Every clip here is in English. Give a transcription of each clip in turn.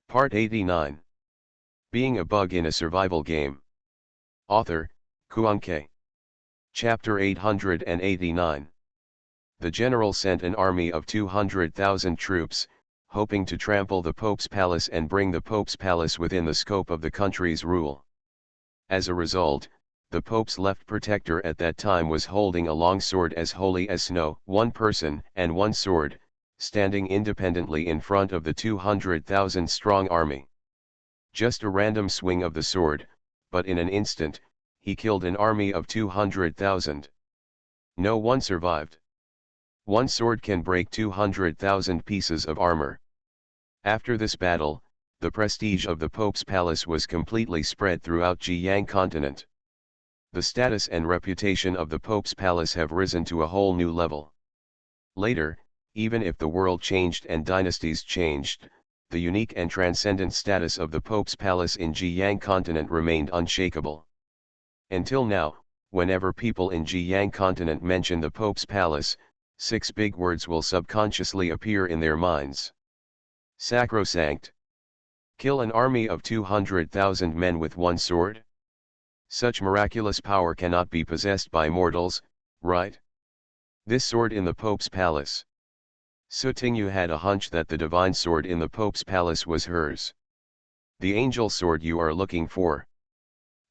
Part 89. Being a Bug in a Survival Game. Author, Kuanke. Chapter 889. The general sent an army of 200,000 troops, hoping to trample the Pope's palace and bring the Pope's palace within the scope of the country's rule. As a result, the Pope's left protector at that time was holding a long sword as holy as snow, one person and one sword, standing independently in front of the 200,000 strong army. Just a random swing of the sword, but in an instant, he killed an army of 200,000. No one survived. One sword can break 200,000 pieces of armor. After this battle, the prestige of the Pope's palace was completely spread throughout Jiang continent. The status and reputation of the Pope's palace have risen to a whole new level. Later, even if the world changed and dynasties changed, the unique and transcendent status of the Pope's palace in Jiang continent remained unshakable. Until now, whenever people in Jiang continent mention the Pope's palace, 6 big words will subconsciously appear in their minds. Sacrosanct. Kill an army of 200,000 men with one sword? Such miraculous power cannot be possessed by mortals, right? This sword in the Pope's palace. Sutingyu had a hunch that the divine sword in the Pope's palace was hers. The angel sword you are looking for.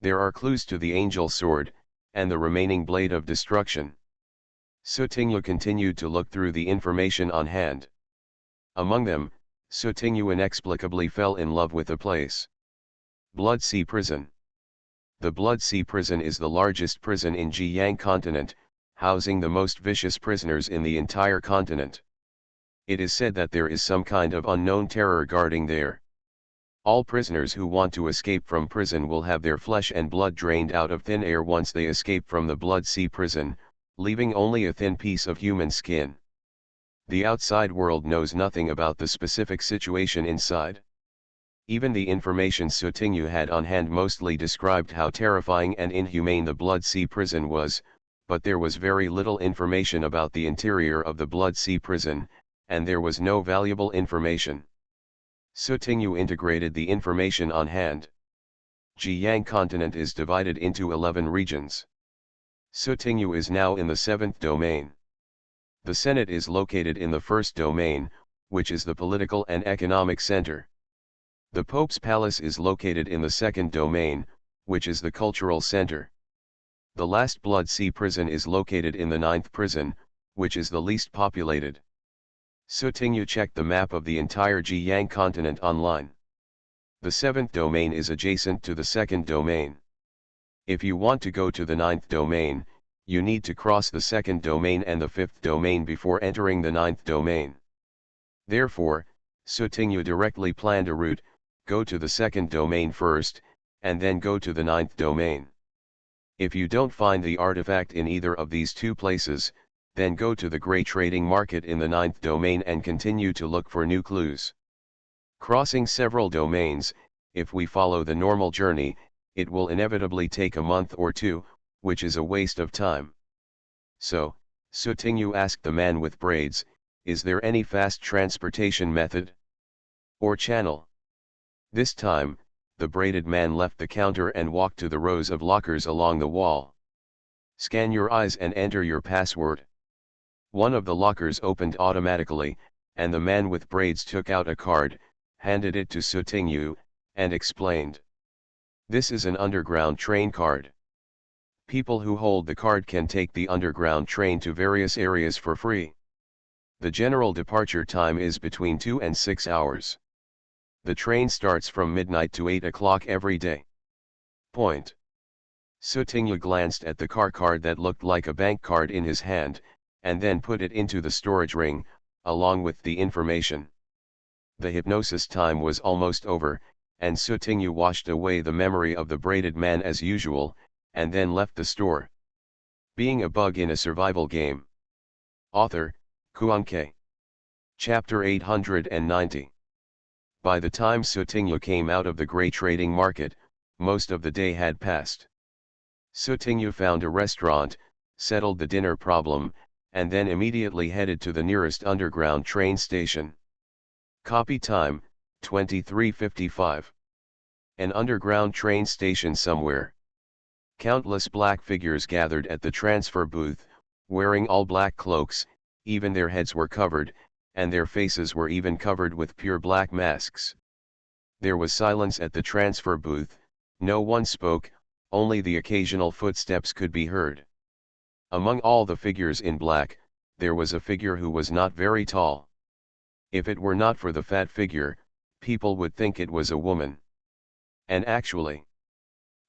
There are clues to the angel sword, and the remaining blade of destruction. Sutingyu continued to look through the information on hand. Among them, Sutingyu inexplicably fell in love with a place. Blood Sea Prison. The Blood Sea Prison is the largest prison in Jiang continent, housing the most vicious prisoners in the entire continent. It is said that there is some kind of unknown terror guarding there. All prisoners who want to escape from prison will have their flesh and blood drained out of thin air once they escape from the Blood Sea Prison, leaving only a thin piece of human skin. The outside world knows nothing about the specific situation inside. Even the information Sutingyu had on hand mostly described how terrifying and inhumane the Blood Sea Prison was, but there was very little information about the interior of the Blood Sea Prison, and there was no valuable information. Sutingyu integrated the information on hand. Jiang continent is divided into 11 regions. Sutingyu is now in the 7th domain. The Senate is located in the 1st domain, which is the political and economic center. The Pope's palace is located in the 2nd domain, which is the cultural center. The last Blood Sea Prison is located in the 9th prison, which is the least populated. Sutingyu checked the map of the entire Jiang continent online. The 7th domain is adjacent to the 2nd domain. If you want to go to the 9th domain, you need to cross the 2nd domain and the 5th domain before entering the 9th domain. Therefore, Sutingyu directly planned a route: go to the 2nd domain first, and then go to the 9th domain. If you don't find the artifact in either of these two places, then go to the Grey Trading Market in the 9th domain and continue to look for new clues. Crossing several domains, if we follow the normal journey, it will inevitably take a month or two, which is a waste of time. So, Sutingyu asked the man with braids, is there any fast transportation method or channel? This time, the braided man left the counter and walked to the rows of lockers along the wall. Scan your eyes and enter your password. One of the lockers opened automatically, and the man with braids took out a card, handed it to Sutingyu, and explained. This is an underground train card. People who hold the card can take the underground train to various areas for free. The general departure time is between 2 and 6 hours. The train starts from midnight to 8 o'clock every day. Point. Sutingyu glanced at the car card that looked like a bank card in his hand, and then put it into the storage ring, along with the information. The hypnosis time was almost over, and Sutingyu washed away the memory of the braided man as usual, and then left the store. Being a Bug in a Survival Game. Author, Kuanke. Chapter 890. By the time Sutingyu came out of the Grey Trading Market, most of the day had passed. Sutingyu found a restaurant, settled the dinner problem, and then immediately headed to the nearest underground train station. Copy time, 23:55. An underground train station somewhere. Countless black figures gathered at the transfer booth, wearing all black cloaks, even their heads were covered, and their faces were even covered with pure black masks. There was silence at the transfer booth, no one spoke, only the occasional footsteps could be heard. Among all the figures in black, there was a figure who was not very tall. If it were not for the fat figure, people would think it was a woman. And actually,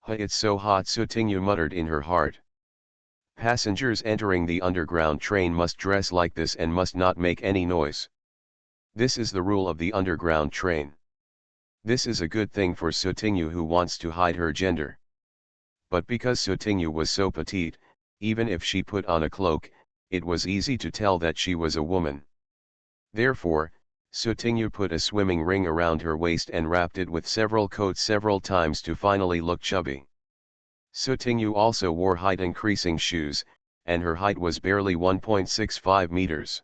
it's so hot, Sutingyu muttered in her heart. Passengers entering the underground train must dress like this and must not make any noise. This is the rule of the underground train. This is a good thing for Sutingyu, who wants to hide her gender. But because Sutingyu was so petite, even if she put on a cloak, it was easy to tell that she was a woman. Therefore, Sutingyu put a swimming ring around her waist and wrapped it with several coats several times to finally look chubby. Sutingyu also wore height-increasing shoes, and her height was barely 1.65 meters.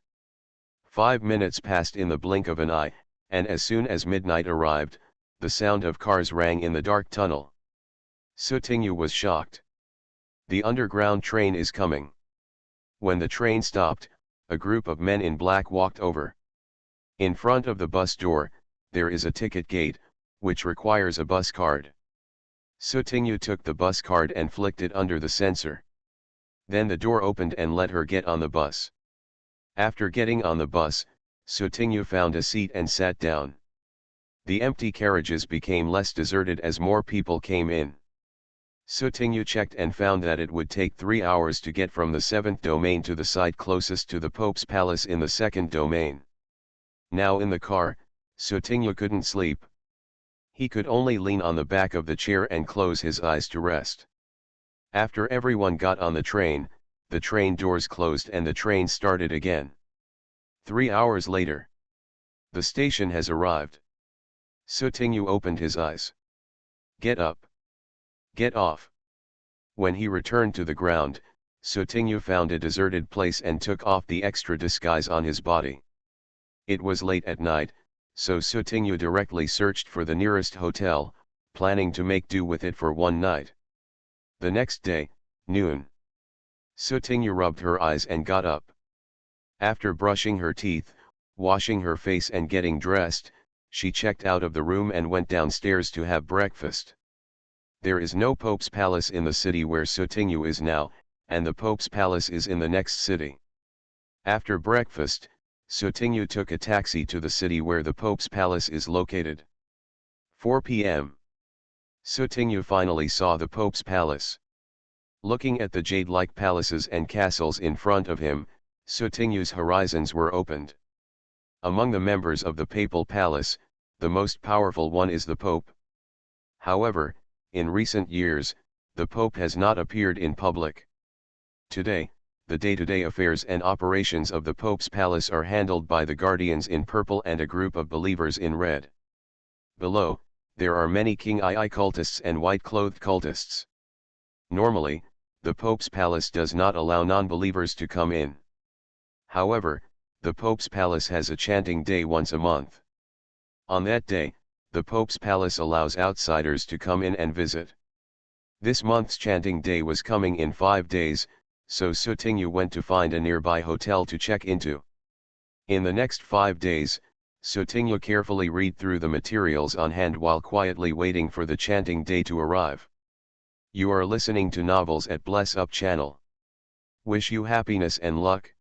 5 minutes passed in the blink of an eye, and as soon as midnight arrived, the sound of cars rang in the dark tunnel. Sutingyu was shocked. The underground train is coming. When the train stopped, a group of men in black walked over. In front of the bus door, there is a ticket gate, which requires a bus card. Sutingyu took the bus card and flicked it under the sensor. Then the door opened and let her get on the bus. After getting on the bus, Sutingyu found a seat and sat down. The empty carriages became less deserted as more people came in. Sutingyu checked and found that it would take 3 hours to get from the 7th domain to the site closest to the Pope's palace in the 2nd domain. Now in the car, Sutingyu couldn't sleep. He could only lean on the back of the chair and close his eyes to rest. After everyone got on the train doors closed and the train started again. 3 hours later. The station has arrived. Sutingyu opened his eyes. Get up. Get off. When he returned to the ground, Sutingyu found a deserted place and took off the extra disguise on his body. It was late at night, so Sutingyu directly searched for the nearest hotel, planning to make do with it for one night. The next day, noon. Sutingyu rubbed her eyes and got up. After brushing her teeth, washing her face and getting dressed, she checked out of the room and went downstairs to have breakfast. There is no Pope's palace in the city where Sutingyu is now, and the Pope's palace is in the next city. After breakfast, Sutingyu took a taxi to the city where the Pope's palace is located. 4 p.m. Sutingyu finally saw the Pope's palace. Looking at the jade-like palaces and castles in front of him, Sutingyu's horizons were opened. Among the members of the papal palace, the most powerful one is the Pope. However, in recent years, the Pope has not appeared in public. Today, the day-to-day affairs and operations of the Pope's palace are handled by the guardians in purple and a group of believers in red. Below, there are many King II cultists and white-clothed cultists. Normally, the Pope's palace does not allow non-believers to come in. However, the Pope's palace has a chanting day once a month. On that day, the Pope's palace allows outsiders to come in and visit. This month's chanting day was coming in 5 days, so Sutingyu went to find a nearby hotel to check into. In the next 5 days, Sutingyu carefully read through the materials on hand while quietly waiting for the chanting day to arrive. You are listening to Novels at Bless Up channel. Wish you happiness and luck.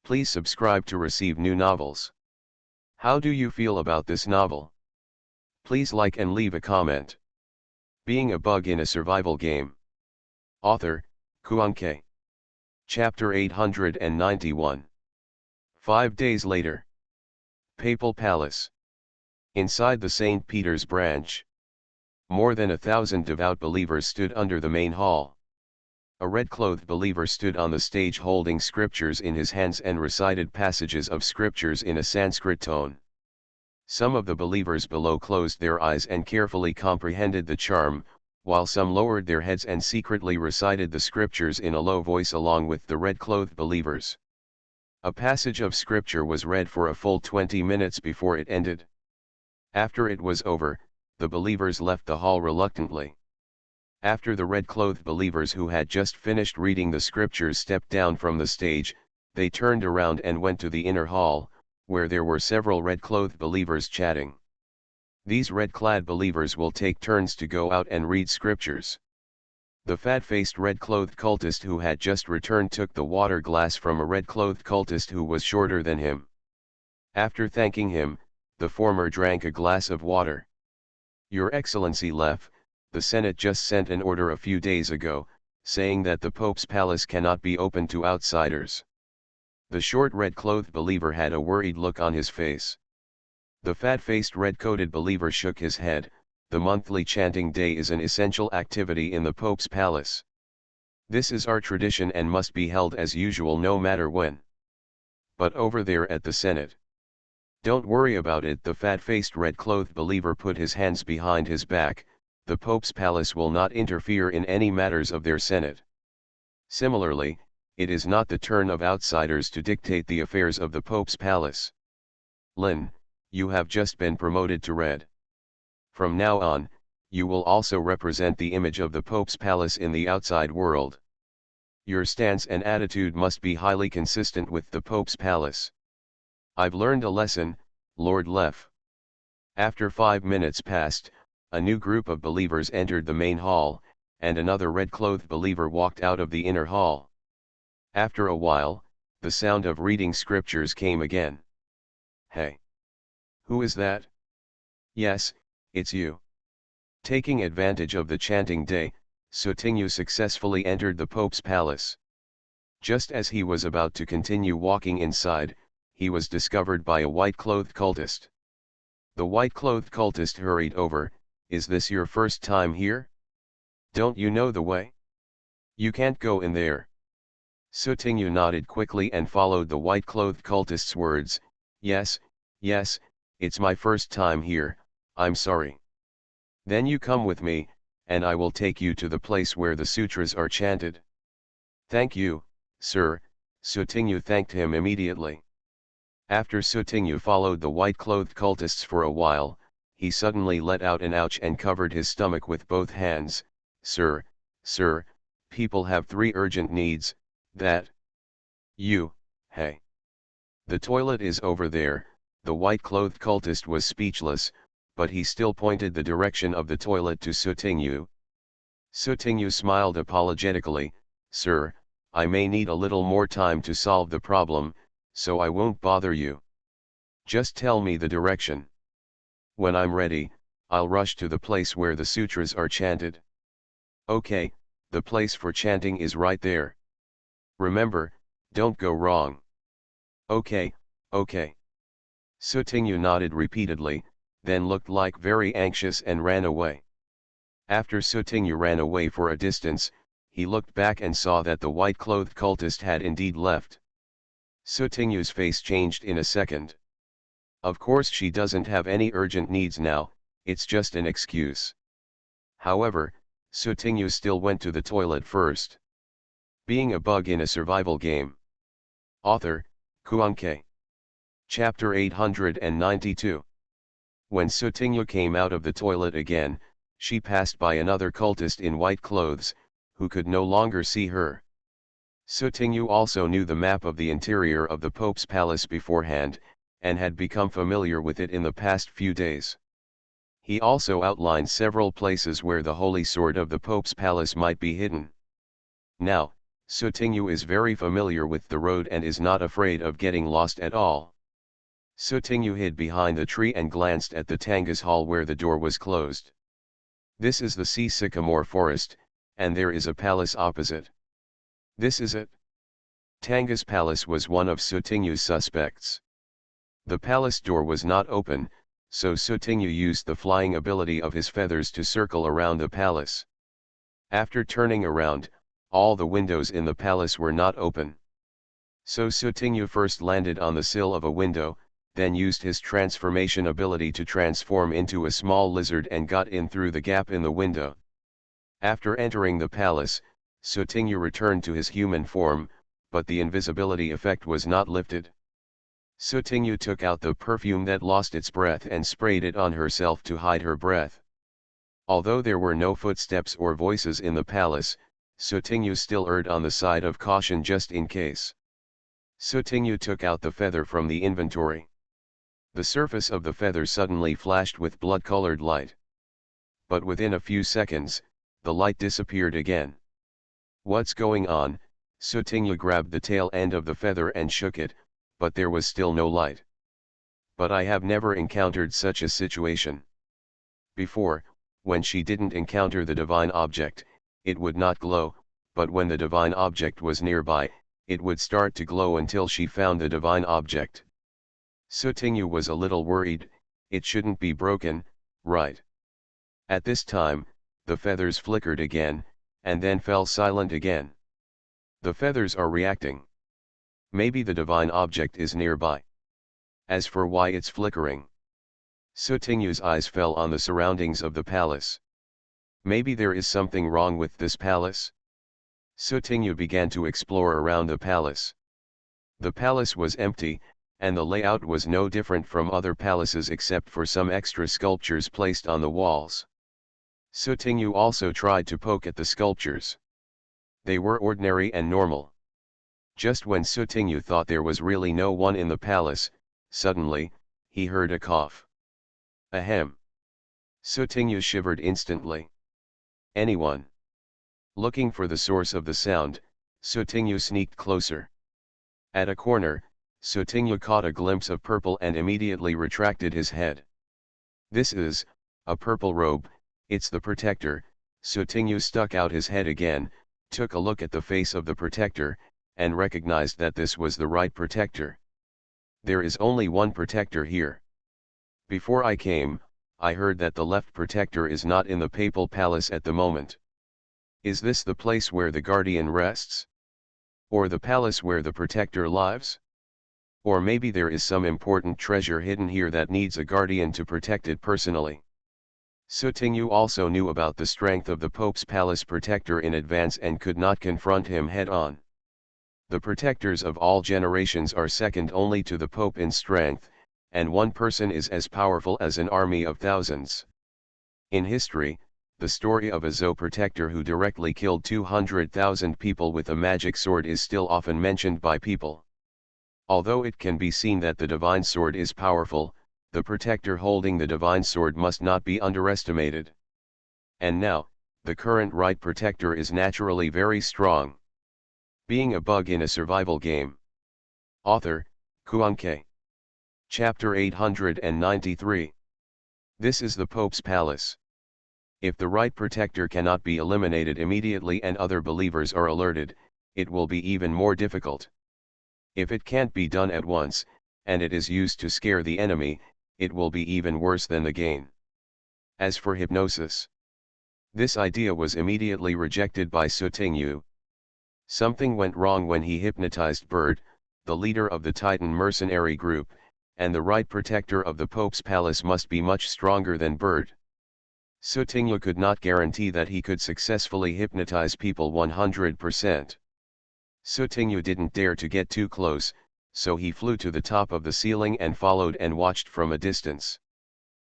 Please subscribe to receive new novels. How do you feel about this novel? Please like and leave a comment. Being a Bug in a Survival Game. Author, Kuanke. Chapter 891. 5 days later. Papal Palace. Inside the St. Peter's branch. More than 1,000 devout believers stood under the main hall. A red-clothed believer stood on the stage holding scriptures in his hands and recited passages of scriptures in a Sanskrit tone. Some of the believers below closed their eyes and carefully comprehended the charm, while some lowered their heads and secretly recited the scriptures in a low voice along with the red-clothed believers. A passage of scripture was read for a full 20 minutes before it ended. After it was over, the believers left the hall reluctantly. After the red-clothed believers who had just finished reading the scriptures stepped down from the stage, they turned around and went to the inner hall, where there were several red-clothed believers chatting. These red-clad believers will take turns to go out and read scriptures. The fat-faced red-clothed cultist who had just returned took the water glass from a red-clothed cultist who was shorter than him. After thanking him, the former drank a glass of water. "Your Excellency Lef, the Senate just sent an order a few days ago, saying that the Pope's palace cannot be open to outsiders." The short red-clothed believer had a worried look on his face. The fat-faced red-coated believer shook his head. "The monthly chanting day is an essential activity in the Pope's palace. This is our tradition and must be held as usual no matter when. But over there at the Senate, don't worry about it." The fat-faced red-clothed believer put his hands behind his back. "The Pope's palace will not interfere in any matters of their Senate. Similarly, it is not the turn of outsiders to dictate the affairs of the Pope's palace. Lin, you have just been promoted to Red. From now on, you will also represent the image of the Pope's palace in the outside world. Your stance and attitude must be highly consistent with the Pope's palace." "I've learned a lesson, Lord Lef." After 5 minutes passed, a new group of believers entered the main hall, and another red-clothed believer walked out of the inner hall. After a while, the sound of reading scriptures came again. "Hey! Who is that?" "Yes, it's you." Taking advantage of the chanting day, Sutinyu successfully entered the Pope's palace. Just as he was about to continue walking inside, he was discovered by a white-clothed cultist. The white-clothed cultist hurried over. "Is this your first time here? Don't you know the way? You can't go in there." Sutinyu nodded quickly and followed the white-clothed cultist's words. Yes, it's my first time here, I'm sorry." "Then you come with me, and I will take you to the place where the sutras are chanted." "Thank you, sir." Sutinyu thanked him immediately. After Sutinyu followed the white-clothed cultists for a while, he suddenly let out an ouch and covered his stomach with both hands. Sir, people have 3 urgent needs, that hey. The toilet is over there." The white-clothed cultist was speechless, but he still pointed the direction of the toilet to Sutinyu. Sutinyu smiled apologetically. "Sir, I may need a little more time to solve the problem, so I won't bother you. Just tell me the direction. When I'm ready, I'll rush to the place where the sutras are chanted." "Okay, the place for chanting is right there. Remember, don't go wrong." Okay. Sutinyu nodded repeatedly, then looked like very anxious and ran away. After Sutinyu ran away for a distance, he looked back and saw that the white-clothed cultist had indeed left. Sutinyu's face changed in a second. Of course she doesn't have any urgent needs now, it's just an excuse. However, Sutinyu still went to the toilet first. Being a bug in a survival game. Author, Kuanke. Chapter 892. When Sutinyu came out of the toilet again, she passed by another cultist in white clothes, who could no longer see her. Sutinyu also knew the map of the interior of the Pope's palace beforehand, and had become familiar with it in the past few days. He also outlined several places where the holy sword of the Pope's palace might be hidden. Now, Sutinyu is very familiar with the road and is not afraid of getting lost at all. Sutinyu hid behind the tree and glanced at the Tangas hall where the door was closed. This is the sea sycamore forest, and there is a palace opposite. This is it. Tangas Palace was one of Sutinyu's suspects. The palace door was not open, so Sutinyu used the flying ability of his feathers to circle around the palace. After turning around, all the windows in the palace were not open. So Sutinyu first landed on the sill of a window, then used his transformation ability to transform into a small lizard and got in through the gap in the window. After entering the palace, Sutinyu returned to his human form, but the invisibility effect was not lifted. Sutingyu took out the perfume that lost its breath and sprayed it on herself to hide her breath. Although there were no footsteps or voices in the palace, Sutingyu still erred on the side of caution just in case. Sutingyu took out the feather from the inventory. The surface of the feather suddenly flashed with blood-colored light. But within a few seconds, the light disappeared again. What's going on? Sutingyu grabbed the tail end of the feather and shook it, but there was still no light. But I have never encountered such a situation. Before, when she didn't encounter the divine object, it would not glow, but when the divine object was nearby, it would start to glow until she found the divine object. Sutingyu was a little worried. It shouldn't be broken, right? At this time, the feathers flickered again, and then fell silent again. The feathers are reacting. Maybe the divine object is nearby. As for why it's flickering, Sutingyu's eyes fell on the surroundings of the palace. Maybe there is something wrong with this palace? Sutingyu began to explore around the palace. The palace was empty, and the layout was no different from other palaces except for some extra sculptures placed on the walls. Sutingyu also tried to poke at the sculptures. They were ordinary and normal. Just when Sutingyu thought there was really no one in the palace, suddenly, he heard a cough. Ahem. Sutingyu shivered instantly. Anyone? Looking for the source of the sound, Sutingyu sneaked closer. At a corner, Sutingyu caught a glimpse of purple and immediately retracted his head. This is a purple robe, it's the protector. Sutingyu stuck out his head again, took a look at the face of the protector, and recognized that this was the right protector. There is only one protector here. Before I came, I heard that the left protector is not in the papal palace at the moment. Is this the place where the guardian rests? Or the palace where the protector lives? Or maybe there is some important treasure hidden here that needs a guardian to protect it personally. Sutingyu also knew about the strength of the Pope's palace protector in advance and could not confront him head-on. The protectors of all generations are second only to the Pope in strength, and one person is as powerful as an army of thousands. In history, the story of a Zhou protector who directly killed 200,000 people with a magic sword is still often mentioned by people. Although it can be seen that the divine sword is powerful, the protector holding the divine sword must not be underestimated. And now, the current right protector is naturally very strong. Being a bug in a survival game. Author, Kuan-Ke. Chapter 893. This is the Pope's palace. If the right protector cannot be eliminated immediately and other believers are alerted, it will be even more difficult. If it can't be done at once, and it is used to scare the enemy, it will be even worse than the gain. As for hypnosis, this idea was immediately rejected by Sutingyu. Something went wrong when he hypnotized Bird, the leader of the Titan mercenary group, and the right protector of the Pope's palace must be much stronger than Bird. Sutingyu could not guarantee that he could successfully hypnotize people 100%. Sutingyu didn't dare to get too close, so he flew to the top of the ceiling and followed and watched from a distance.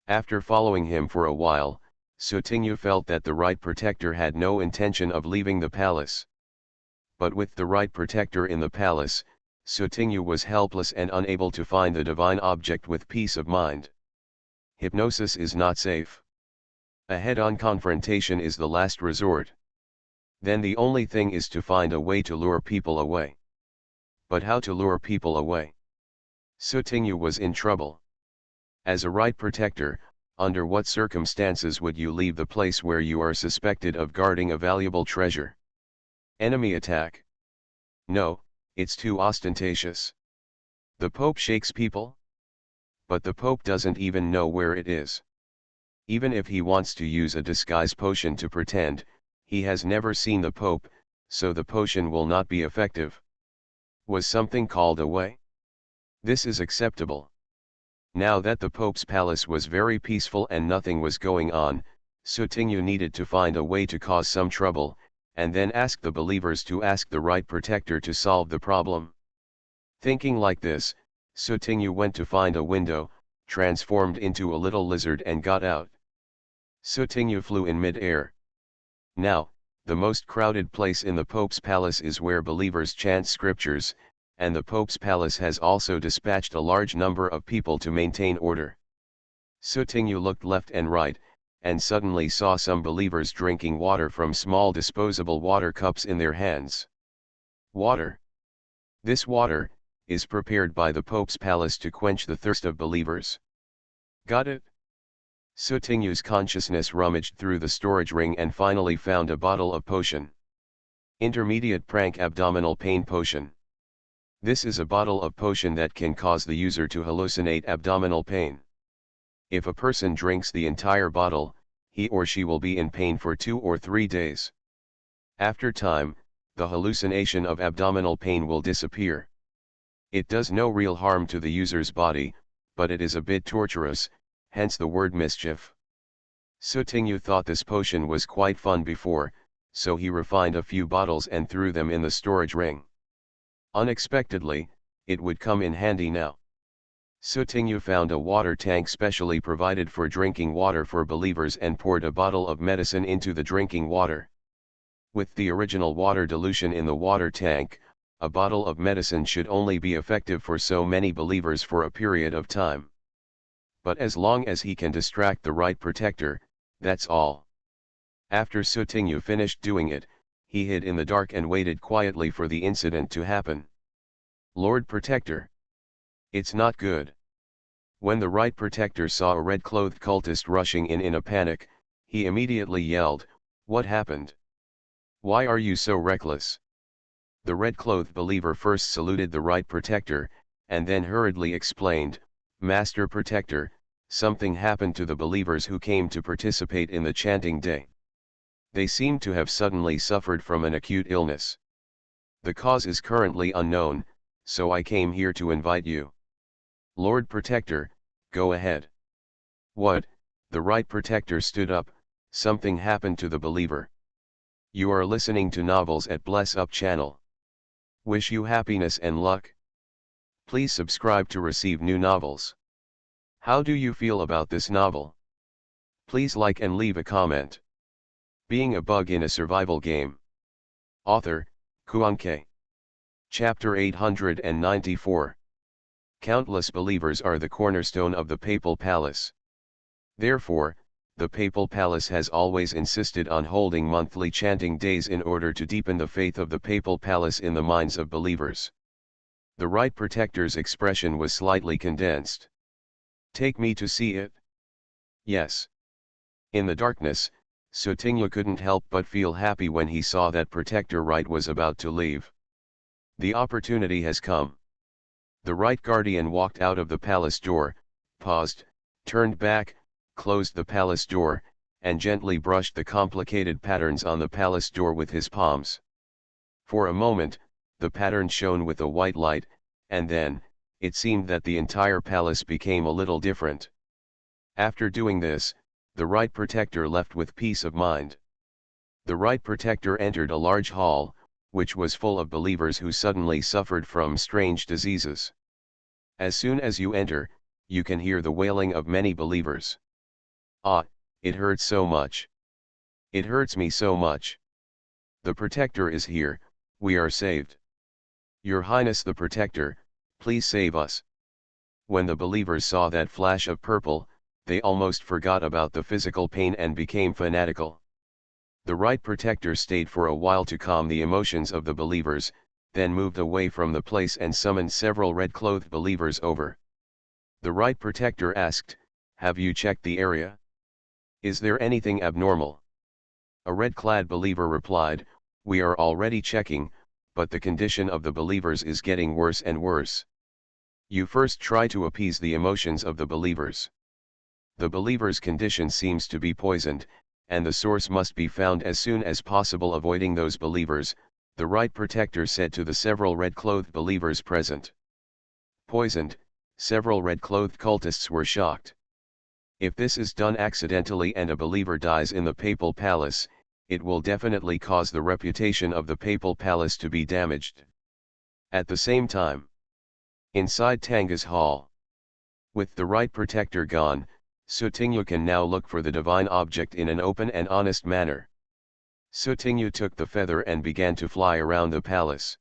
After following him for a while, Sutingyu felt that the right protector had no intention of leaving the palace. But with the right protector in the palace, Sutingyu was helpless and unable to find the divine object with peace of mind. Hypnosis is not safe. A head-on confrontation is the last resort. Then the only thing is to find a way to lure people away. But how to lure people away? Sutingyu was in trouble. As a right protector, under what circumstances would you leave the place where you are suspected of guarding a valuable treasure? Enemy attack. No, it's too ostentatious. The Pope shakes people? But the Pope doesn't even know where it is. Even if he wants to use a disguise potion to pretend, he has never seen the Pope, so the potion will not be effective. Was something called away? This is acceptable. Now that the Pope's palace was very peaceful and nothing was going on, Sutingyu needed to find a way to cause some trouble, and then ask the believers to ask the right protector to solve the problem. Thinking like this, Sutinyu went to find a window, transformed into a little lizard and got out. Sutinyu flew in mid-air. Now, the most crowded place in the Pope's palace is where believers chant scriptures, and the Pope's palace has also dispatched a large number of people to maintain order. Sutinyu looked left and right, and suddenly saw some believers drinking water from small disposable water cups in their hands. Water. This water is prepared by the Pope's palace to quench the thirst of believers. Got it? Sutinyu's consciousness rummaged through the storage ring and finally found a bottle of potion. Intermediate Prank Abdominal Pain Potion. This is a bottle of potion that can cause the user to hallucinate abdominal pain. If a person drinks the entire bottle, he or she will be in pain for 2 or 3 days. After time, the hallucination of abdominal pain will disappear. It does no real harm to the user's body, but it is a bit torturous, hence the word mischief. Sutinyu thought this potion was quite fun before, so he refined a few bottles and threw them in the storage ring. Unexpectedly, it would come in handy now. Sutinyu found a water tank specially provided for drinking water for believers and poured a bottle of medicine into the drinking water. With the original water dilution in the water tank, a bottle of medicine should only be effective for so many believers for a period of time. But as long as he can distract the right protector, that's all. After Sutinyu finished doing it, he hid in the dark and waited quietly for the incident to happen. Lord Protector. It's not good. When the right protector saw a red-clothed cultist rushing in a panic, he immediately yelled, "What happened? Why are you so reckless?" The red-clothed believer first saluted the right protector, and then hurriedly explained, "Master Protector, something happened to the believers who came to participate in the chanting day. They seem to have suddenly suffered from an acute illness. The cause is currently unknown, so I came here to invite you." Lord Protector, go ahead. What? The right protector stood up. Something happened to the believer. You are listening to Novels at Bless Up channel. Wish you happiness and luck. Please subscribe to receive new novels. How do you feel about this novel? Please like and leave a comment. Being a Bug in a Survival Game. Author, Kuanke. Chapter 894. Countless believers are the cornerstone of the Papal Palace. Therefore, the Papal Palace has always insisted on holding monthly chanting days in order to deepen the faith of the Papal Palace in the minds of believers. The right protector's expression was slightly condensed. Take me to see it? Yes. In the darkness, Sutinyu couldn't help but feel happy when he saw that Protector Right was about to leave. The opportunity has come. The right guardian walked out of the palace door, paused, turned back, closed the palace door, and gently brushed the complicated patterns on the palace door with his palms. For a moment, the pattern shone with a white light, and then, it seemed that the entire palace became a little different. After doing this, the right protector left with peace of mind. The right protector entered a large hall, which was full of believers who suddenly suffered from strange diseases. As soon as you enter, you can hear the wailing of many believers. "Ah, it hurts so much. It hurts me so much. The protector is here, we are saved. Your Highness the Protector, please save us." When the believers saw that flash of purple, they almost forgot about the physical pain and became fanatical. The right protector stayed for a while to calm the emotions of the believers, then moved away from the place and summoned several red-clothed believers over. The right protector asked, "Have you checked the area? Is there anything abnormal?" A red-clad believer replied, "We are already checking, but the condition of the believers is getting worse and worse. You first try to appease the emotions of the believers. The believer's condition seems to be poisoned, and the source must be found as soon as possible." Avoiding those believers, the right protector said to the several red-clothed believers present. Poisoned, several red-clothed cultists were shocked. If this is done accidentally and a believer dies in the Papal Palace, it will definitely cause the reputation of the Papal Palace to be damaged. At the same time, Inside Tanga's hall. With the right protector gone, Sutingyu can now look for the divine object in an open and honest manner. Sutingyu took the feather and began to fly around the palace.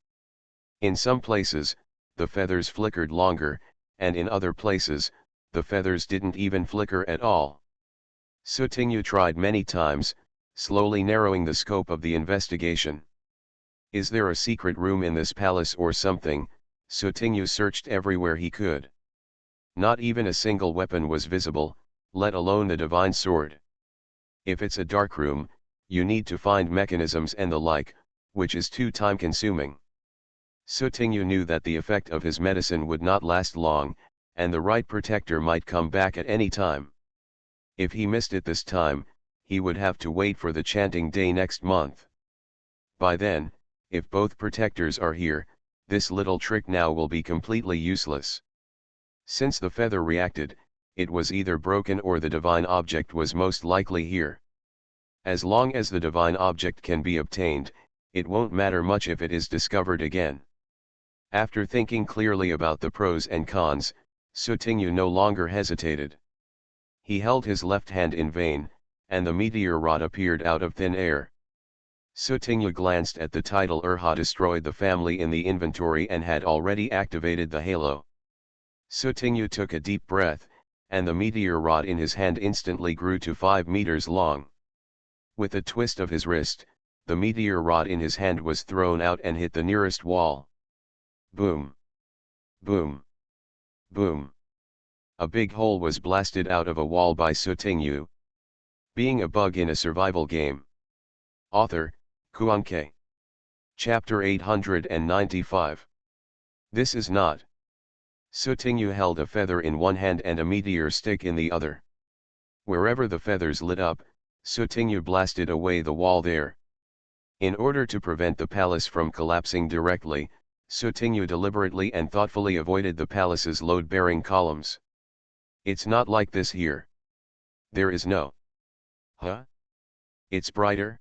In some places, the feathers flickered longer, and in other places, the feathers didn't even flicker at all. Sutingyu tried many times, slowly narrowing the scope of the investigation. Is there a secret room in this palace or something? Sutingyu searched everywhere he could. Not even a single weapon was visible, let alone the divine sword. If it's a dark room, you need to find mechanisms and the like, which is too time-consuming. Sutingyu knew that the effect of his medicine would not last long, and the right protector might come back at any time. If he missed it this time, he would have to wait for the chanting day next month. By then, if both protectors are here, this little trick now will be completely useless. Since the feather reacted, it was either broken or the divine object was most likely here. As long as the divine object can be obtained, it won't matter much if it is discovered again. After thinking clearly about the pros and cons, Sutingyu no longer hesitated. He held his left hand in vain, and the meteor rod appeared out of thin air. Sutingyu glanced at the title Urha destroyed the family in the inventory and had already activated the halo. Sutingyu took a deep breath, and the meteor rod in his hand instantly grew to 5 meters long. With a twist of his wrist, the meteor rod in his hand was thrown out and hit the nearest wall. Boom! Boom! Boom! A big hole was blasted out of a wall by Sutingyu. Being a bug in a survival game. Author, Kuanke. Chapter 895. This is not. Sutingyu held a feather in one hand and a meteor stick in the other. Wherever the feathers lit up, Sutingyu blasted away the wall there. In order to prevent the palace from collapsing directly, Sutingyu deliberately and thoughtfully avoided the palace's load-bearing columns. It's not like this here. There is no. Huh? It's brighter?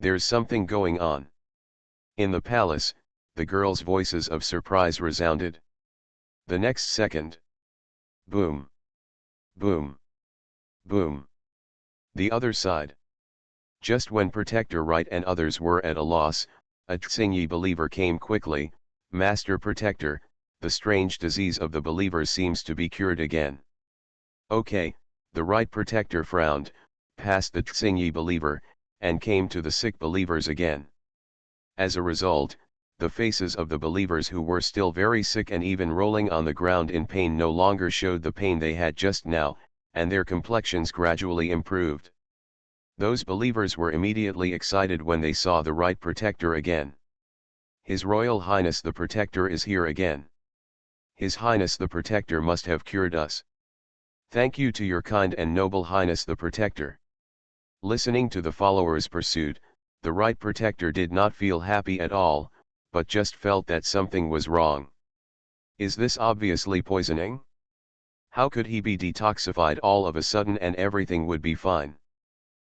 There's something going on. In the palace, the girls' voices of surprise resounded. The next second. Boom. Boom. Boom. The other side. Just when Protector Right and others were at a loss, a Tsingyi believer came quickly. Master Protector, the strange disease of the believers seems to be cured again. Okay, the right Protector frowned, passed the Tsingyi believer, and came to the sick believers again. As a result, the faces of the believers who were still very sick and even rolling on the ground in pain no longer showed the pain they had just now, and their complexions gradually improved. Those believers were immediately excited when they saw the right Protector again. His Royal Highness the Protector is here again. His Highness the Protector must have cured us. Thank you to your kind and noble Highness the Protector. Listening to the followers' pursuit, the right Protector did not feel happy at all, but just felt that something was wrong. Is this obviously poisoning? How could he be detoxified all of a sudden and everything would be fine?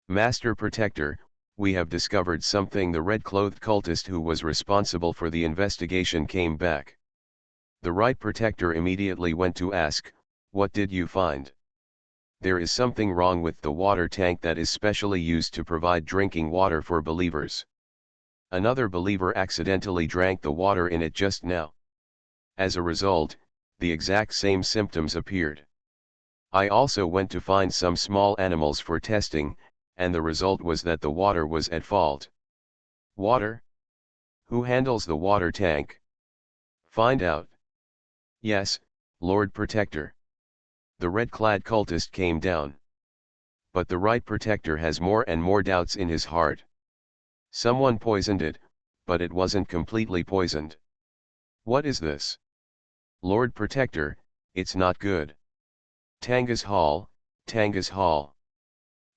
Master Protector, we have discovered something. The red-clothed cultist who was responsible for the investigation came back. The right Protector immediately went to ask, what did you find? There is something wrong with the water tank that is specially used to provide drinking water for believers. Another believer accidentally drank the water in it just now. As a result, the exact same symptoms appeared. I also went to find some small animals for testing, and the result was that the water was at fault. Water? Who handles the water tank? Find out. Yes, Lord Protector. The red-clad cultist came down. But the right Protector has more and more doubts in his heart. Someone poisoned it, but it wasn't completely poisoned. What is this? Lord Protector, it's not good. Tanga's Hall, Tanga's Hall.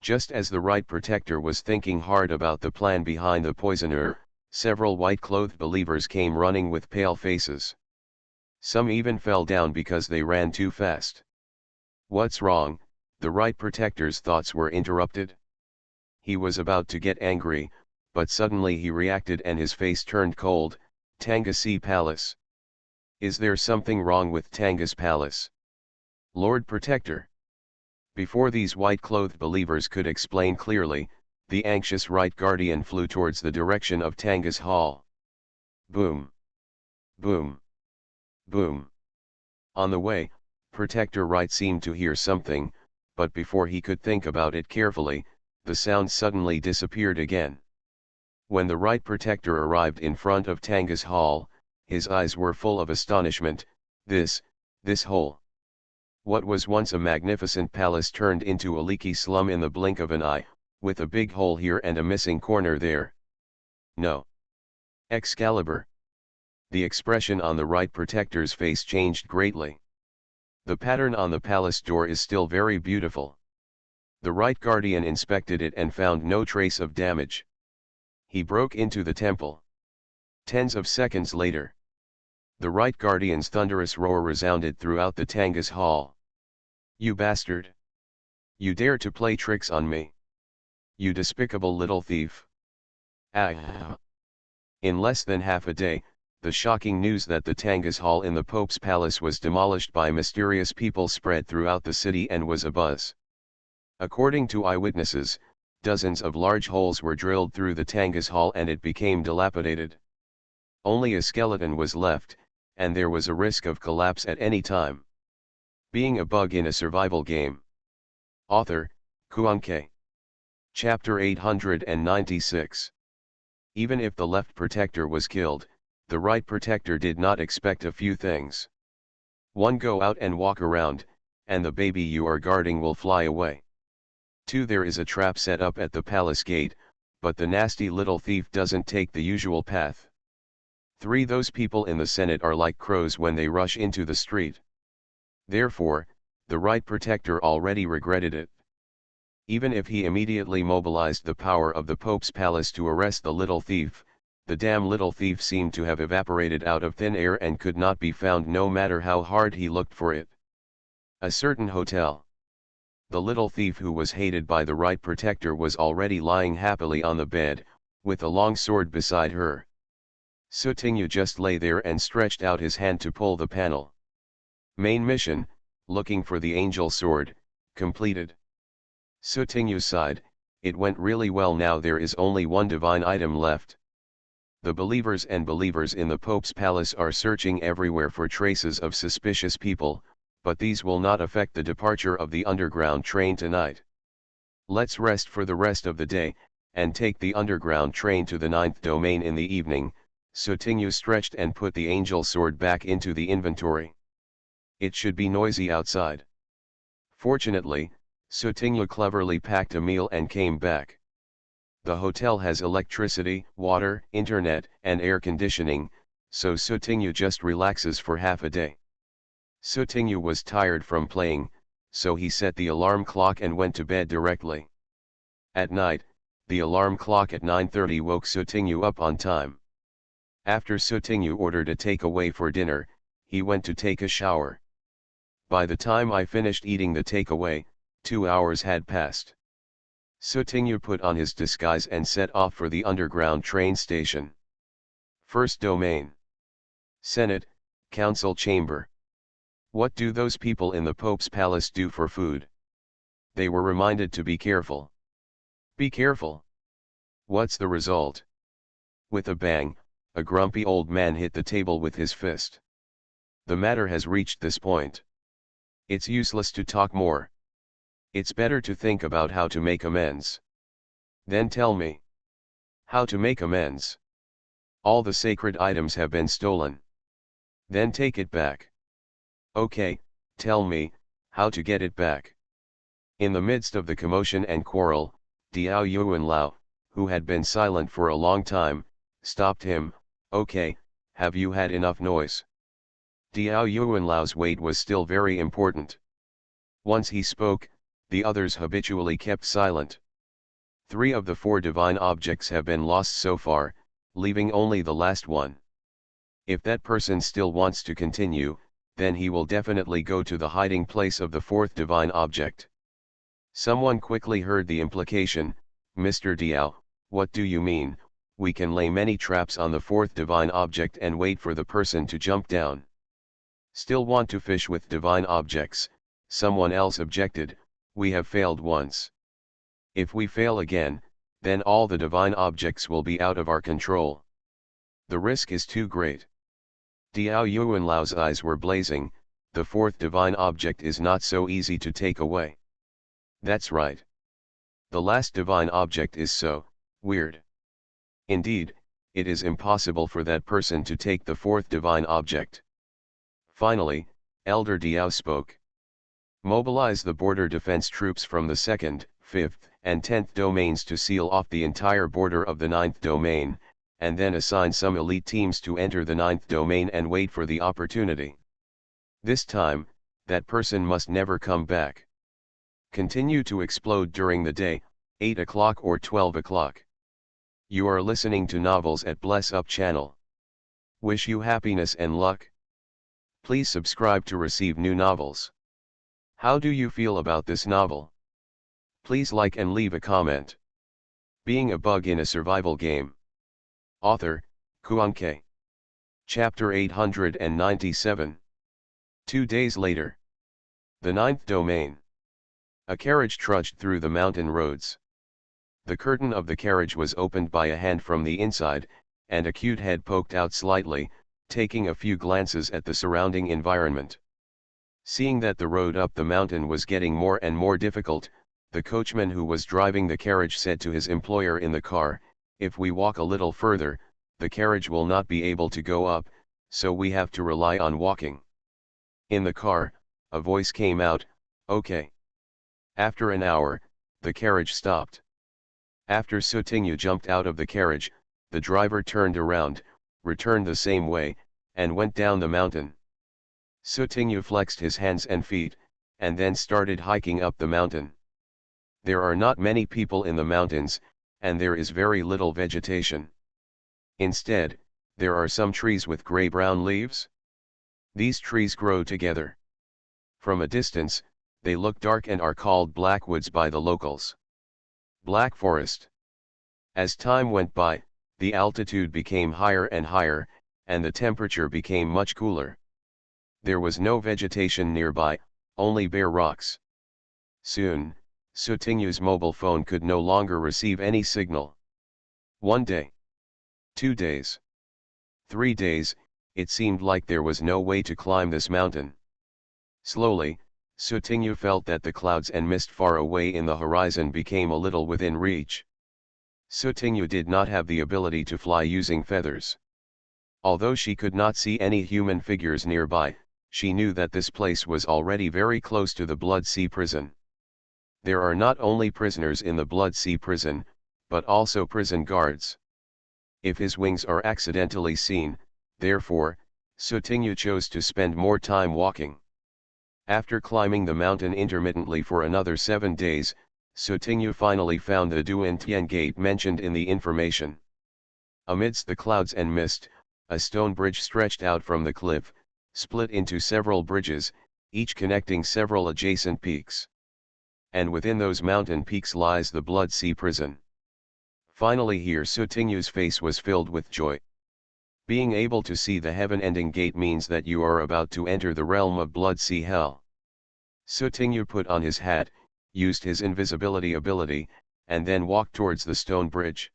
Just as the right Protector was thinking hard about the plan behind the poisoner, several white-clothed believers came running with pale faces. Some even fell down because they ran too fast. What's wrong? The right Protector's thoughts were interrupted. He was about to get angry, but suddenly he reacted and his face turned cold. Tanga Sea Palace. Is there something wrong with Tanga's palace? Lord Protector. Before these white-clothed believers could explain clearly, the anxious right guardian flew towards the direction of Tanga's hall. Boom. Boom. Boom. On the way, Protector Right seemed to hear something, but before he could think about it carefully, the sound suddenly disappeared again. When the Right Protector arrived in front of Tanga's hall, his eyes were full of astonishment. This hole. What was once a magnificent palace turned into a leaky slum in the blink of an eye, with a big hole here and a missing corner there. No. Excalibur. The expression on the Right Protector's face changed greatly. The pattern on the palace door is still very beautiful. The Right Guardian inspected it and found no trace of damage. He broke into the temple. Tens of seconds later, the Right Guardian's thunderous roar resounded throughout the Tanga's hall. You bastard! You dare to play tricks on me! You despicable little thief! Ah! In less than half a day, the shocking news that the Tanga's hall in the Pope's palace was demolished by mysterious people spread throughout the city and was abuzz. According to eyewitnesses, dozens of large holes were drilled through the Tanga's hall and it became dilapidated. Only a skeleton was left, and there was a risk of collapse at any time. Being a bug in a survival game. Author, Kuanke. Chapter 896. Even if the left protector was killed, the right protector did not expect a few things. 1. Go out and walk around, and the baby you are guarding will fly away. 2. There is a trap set up at the palace gate, but the nasty little thief doesn't take the usual path. 3. Those people in the Senate are like crows when they rush into the street. Therefore, the right protector already regretted it. Even if he immediately mobilized the power of the Pope's palace to arrest the little thief, the damn little thief seemed to have evaporated out of thin air and could not be found no matter how hard he looked for it. A certain hotel. The little thief who was hated by the right protector was already lying happily on the bed, with a long sword beside her. Sutinyu just lay there and stretched out his hand to pull the panel. Main mission, looking for the angel sword, completed. Sutinyu sighed, it went really well, now there is only one divine item left. The believers and believers in the Pope's palace are searching everywhere for traces of suspicious people, but these will not affect the departure of the underground train tonight. Let's rest for the rest of the day, and take the underground train to the 9th domain in the evening. Sutinyu stretched and put the angel sword back into the inventory. It should be noisy outside. Fortunately, Sutinyu cleverly packed a meal and came back. The hotel has electricity, water, internet, and air conditioning, so Sutinyu just relaxes for half a day. Sutinyu was tired from playing, so he set the alarm clock and went to bed directly. At night, the alarm clock at 9:30 woke Sutinyu up on time. After Sutinyu ordered a takeaway for dinner, he went to take a shower. By the time I finished eating the takeaway, 2 hours had passed. Sutinyu put on his disguise and set off for the underground train station. First domain. Senate, Council Chamber. What do those people in the Pope's palace do for food? They were reminded to be careful. Be careful. What's the result? With a bang, a grumpy old man hit the table with his fist. The matter has reached this point. It's useless to talk more. It's better to think about how to make amends. Then tell me. How to make amends? All the sacred items have been stolen. Then take it back. Okay, tell me, how to get it back. In the midst of the commotion and quarrel, Diao Yuanlao, who had been silent for a long time, stopped him. Okay, have you had enough noise? Diao Yuanlao's weight was still very important. Once he spoke, the others habitually kept silent. 3 of the 4 divine objects have been lost so far, leaving only the last one. If that person still wants to continue, then he will definitely go to the hiding place of the 4th divine object. Someone quickly heard the implication. Mr. Diao, what do you mean? We can lay many traps on the 4th divine object and wait for the person to jump down. Still want to fish with divine objects, someone else objected, we have failed once. If we fail again, then all the divine objects will be out of our control. The risk is too great. Diao Yuanlao's eyes were blazing, the fourth divine object is not so easy to take away. That's right. The last divine object is so weird. Indeed, it is impossible for that person to take the fourth divine object. Finally, Elder Diao spoke. Mobilize the border defense troops from the 2nd, 5th, and 10th domains to seal off the entire border of the 9th domain, and then assign some elite teams to enter the 9th domain and wait for the opportunity. This time, that person must never come back. Continue to explode during the day, 8 o'clock or 12 o'clock. You are listening to Novels at Bless Up channel. Wish you happiness and luck. Please subscribe to receive new novels. How do you feel about this novel? Please like and leave a comment. Being a Bug in a Survival Game. Author, Kuan-Ke. Chapter 897. 2 days later. The 9th domain. A carriage trudged through the mountain roads. The curtain of the carriage was opened by a hand from the inside, and a cute head poked out slightly, taking a few glances at the surrounding environment. Seeing that the road up the mountain was getting more and more difficult, the coachman who was driving the carriage said to his employer in the car, "If we walk a little further, the carriage will not be able to go up, so we have to rely on walking." In the car, a voice came out, "Okay." After an hour, the carriage stopped. After Sutingyu jumped out of the carriage, the driver turned around, returned the same way, and went down the mountain. Sutingyu flexed his hands and feet, and then started hiking up the mountain. There are not many people in the mountains, and there is very little vegetation. Instead, there are some trees with gray-brown leaves. These trees grow together. From a distance, they look dark and are called blackwoods by the locals. Black forest. As time went by, the altitude became higher and higher, and the temperature became much cooler. There was no vegetation nearby, only bare rocks. Soon, Sutingyu's mobile phone could no longer receive any signal. 1 day. 2 days. 3 days, it seemed like there was no way to climb this mountain. Slowly, Sutingyu felt that the clouds and mist far away in the horizon became a little within reach. Sutingyu did not have the ability to fly using feathers. Although she could not see any human figures nearby, she knew that this place was already very close to the Blood Sea prison. There are not only prisoners in the Blood Sea prison, but also prison guards. If his wings are accidentally seen, therefore, Sutingyu chose to spend more time walking. After climbing the mountain intermittently for another 7 days, Sutingyu finally found the Duantian gate mentioned in the information. Amidst the clouds and mist, a stone bridge stretched out from the cliff, split into several bridges, each connecting several adjacent peaks. And within those mountain peaks lies the Blood Sea prison. Finally here Sutingyu's face was filled with joy. Being able to see the heaven-ending gate means that you are about to enter the realm of Blood Sea Hell. Sutingyu put on his hat, used his invisibility ability, and then walked towards the stone bridge.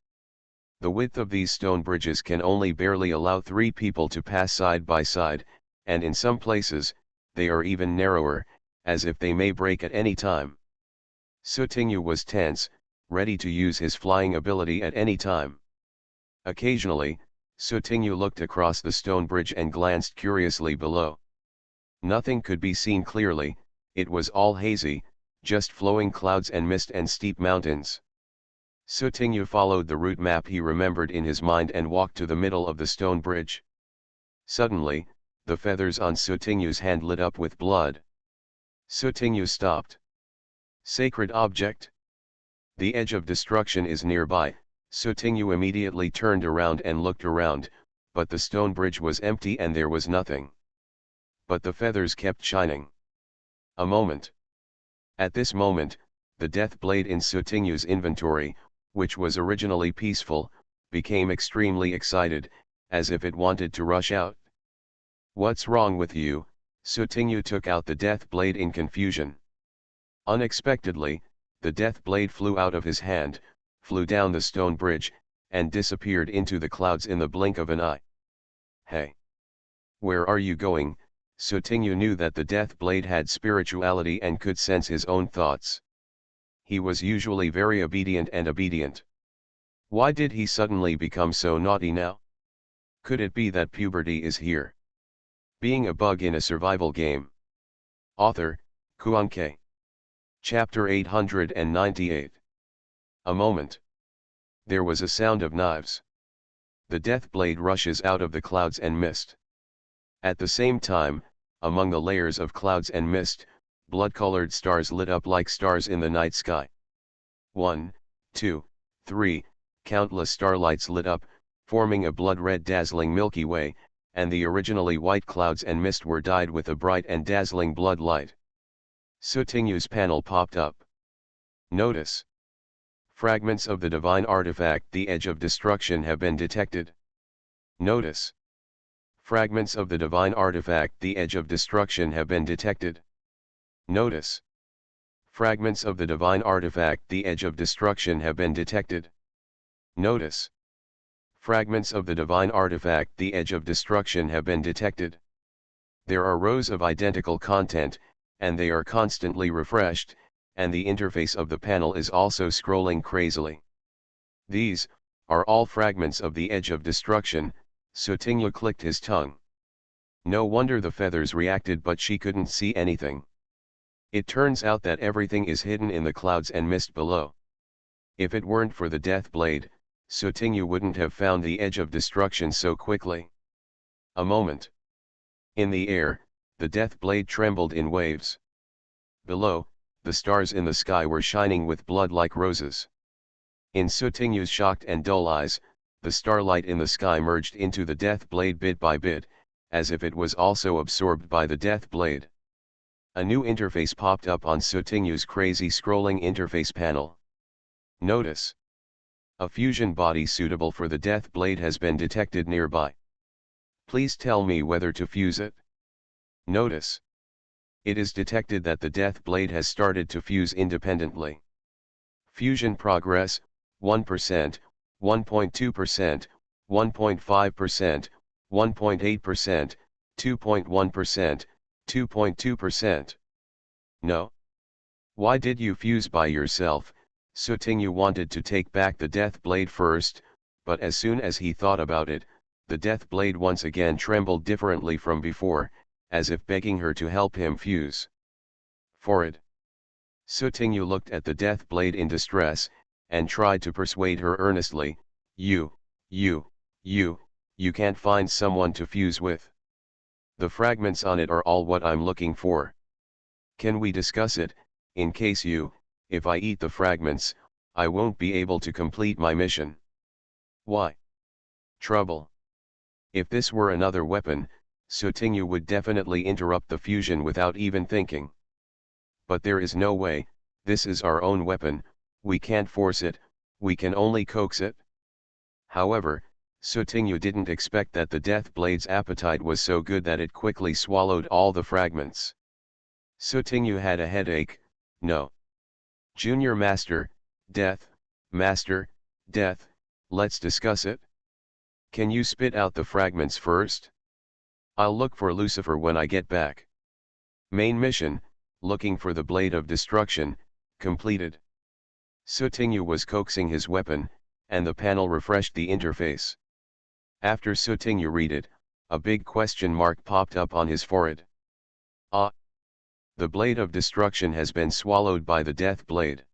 The width of these stone bridges can only barely allow 3 people to pass side by side, and in some places, they are even narrower, as if they may break at any time. Sutingyu was tense, ready to use his flying ability at any time. Occasionally, Sutingyu looked across the stone bridge and glanced curiously below. Nothing could be seen clearly, it was all hazy, just flowing clouds and mist and steep mountains. Sutingyu followed the route map he remembered in his mind and walked to the middle of the stone bridge. Suddenly, the feathers on Sutingyu's hand lit up with blood. Sutingyu stopped. Sacred object? The edge of destruction is nearby. Sutingyu immediately turned around and looked around, but the stone bridge was empty and there was nothing. But the feathers kept shining. A moment. At this moment, the death blade in Sutingyu's inventory, which was originally peaceful, became extremely excited, as if it wanted to rush out. "What's wrong with you, Sutingyu took out the death blade in confusion. Unexpectedly, the death blade flew out of his hand, flew down the stone bridge, and disappeared into the clouds in the blink of an eye. Hey! Where are you going? Sutingyu knew that the death blade had spirituality and could sense his own thoughts. He was usually very obedient. Why did he suddenly become so naughty now? Could it be that puberty is here? Being a bug in a survival game. Author, Kuan-K. Chapter 898. A moment. There was a sound of knives. The death blade rushes out of the clouds and mist. At the same time, among the layers of clouds and mist, blood-colored stars lit up like stars in the night sky. 1, 2, 3, countless starlights lit up, forming a blood-red dazzling Milky Way, and the originally white clouds and mist were dyed with a bright and dazzling blood light. Sutingyu's panel popped up. Notice. Fragments of the divine artifact, the Edge of Destruction, have been detected. Notice. Fragments of the divine artifact, the Edge of Destruction, have been detected. Notice. Fragments of the divine artifact, the Edge of Destruction, have been detected. Notice. Fragments of the divine artifact, the Edge of Destruction, have been detected. There are rows of identical content, and they are constantly refreshed, and the interface of the panel is also scrolling crazily. These are all fragments of the Edge of Destruction. Sutingyu clicked his tongue. No wonder the feathers reacted, but she couldn't see anything. It turns out that everything is hidden in the clouds and mist below. If it weren't for the death blade, Sutingyu wouldn't have found the Edge of Destruction so quickly. A moment. In the air, the death blade trembled in waves. Below, the stars in the sky were shining with blood like roses. In Sutingyu's shocked and dull eyes, the starlight in the sky merged into the death blade bit by bit, as if it was also absorbed by the death blade. A new interface popped up on Sutingyu's crazy scrolling interface panel. Notice. A fusion body suitable for the death blade has been detected nearby. Please tell me whether to fuse it. Notice. It is detected that the death blade has started to fuse independently. Fusion progress, 1%, 1.2%, 1.5%, 1.8%, 2.1%, 2.2%. No. Why did you fuse by yourself? Sutingyu wanted to take back the death blade first, but as soon as he thought about it, the death blade once again trembled differently from before, as if begging her to help him fuse. For it. Sutingyu looked at the death blade in distress, and tried to persuade her earnestly, You can't find someone to fuse with. The fragments on it are all what I'm looking for. Can we discuss it? In case if I eat the fragments, I won't be able to complete my mission. Why? Trouble. If this were another weapon, Sutingyu would definitely interrupt the fusion without even thinking. But there is no way, this is our own weapon, we can't force it, we can only coax it. However, Sutingyu didn't expect that the death blade's appetite was so good that it quickly swallowed all the fragments. Sutingyu had a headache. No. Junior Master, Death, let's discuss it. Can you spit out the fragments first? I'll look for Lucifer when I get back. Main mission, looking for the Blade of Destruction, completed. Sutingyu was coaxing his weapon, and the panel refreshed the interface. After Sutingyu read it, a big question mark popped up on his forehead. Ah! The Blade of Destruction has been swallowed by the Death Blade.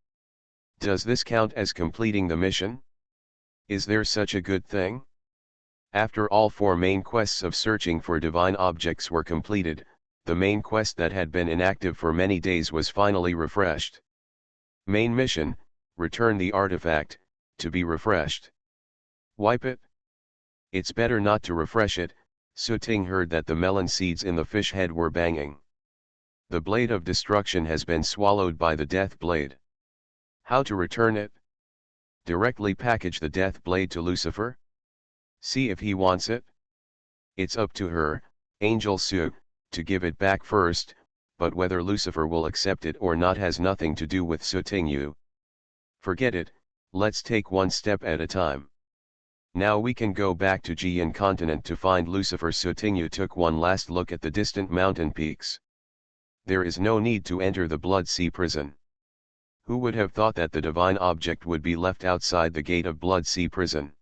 Does this count as completing the mission? Is there such a good thing? After all 4 main quests of searching for divine objects were completed, the main quest that had been inactive for many days was finally refreshed. Main mission, return the artifact, to be refreshed. Wipe it? It's better not to refresh it. Suting heard that the melon seeds in the fish head were banging. The Blade of Destruction has been swallowed by the Death Blade. How to return it? Directly package the Death Blade to Lucifer? See if he wants it? It's up to her, Angel Sue, to give it back first, but whether Lucifer will accept it or not has nothing to do with suiting you. Forget it, let's take one step at a time. Now we can go back to Gian continent to find Lucifer. Sutinyu took one last look at the distant mountain peaks. There is no need to enter the Blood Sea prison. Who would have thought that the divine object would be left outside the gate of Blood Sea prison?